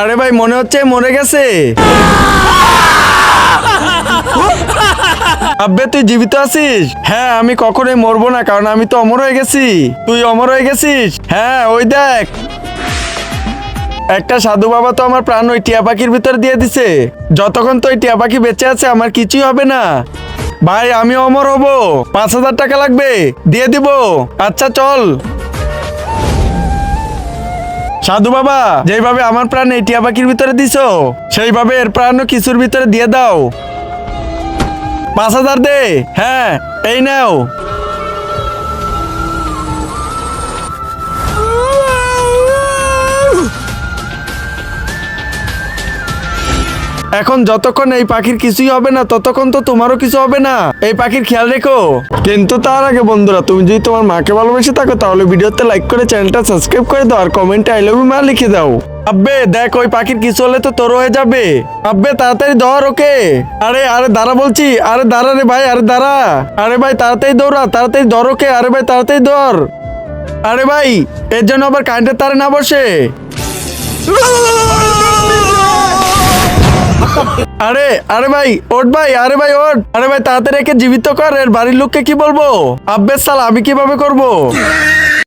আরে ভাই মনে হচ্ছে মরে গেছে। আব্বে তুই জীবিত আছিস? হ্যাঁ আমি কখনোই মরবো না, কারণ আমি তো অমর হয়ে গেছি। তুই অমর হয়ে গেছিস? হ্যাঁ ওই দেখ, একটা সাধু বাবা তো আমার প্রাণ ওই টিয়া পাখির ভিতর দিয়ে দিছে। যতক্ষণ তো ওই টিয়া পাখি বেঁচে আছে আমার কিছুই হবে না। ভাই আমি অমর হব, 5,000 টাকা লাগবে, দিয়ে দিব। আচ্ছা চল। সাধু বাবা, যেইভাবে আমার প্রাণ এই টিয়া পাখির ভিতরে দিছো, সেইভাবে এর প্রাণও কিছুর ভিতরে দিয়ে দাও। 5,000 দে। হ্যাঁ এই নাও। এখন যতক্ষণ এই পাখির কিছুই হবে না ততক্ষণ তো তোমারও কিছু হবে না। এই পাখির খেয়াল রেখো। কিন্তু তার আগে বন্ধুরা, তুমি যদি তোমার মাকে ভালোবেসে থাকো তাহলে ভিডিওতে লাইক করে চ্যানেলটা সাবস্ক্রাইব করে দাও আর কমেন্টে আই লাভ ইউ মা লিখে দাও। আব্বে দেখ, ওই পাখির কিছু হলে তো তোর হয়ে যাবে। আব্বে তাড়াতাড়ি ধর ওকে। আরে আরে দাঁড়া বলছি, আরে দাঁড়া রে ভাই, আরে দাঁড়া। আরে ভাই তাড়াতাড়ি দৌড়া, তাড়াতাড়ি ধর ওকে। আরে ভাই তাড়াতাড়ি ধর। আরে ভাই এর জন্য আবার কারেন্টের তারে না বসে। আরে আরে ভাই ওঠ ভাই, আরে ভাই ওঠ। আরে ভাই তাড়াতাড়ি একে জীবিত কর, এর বাড়ির লোককে কি বলবো? আব্বে সালা আমি কিভাবে করবো?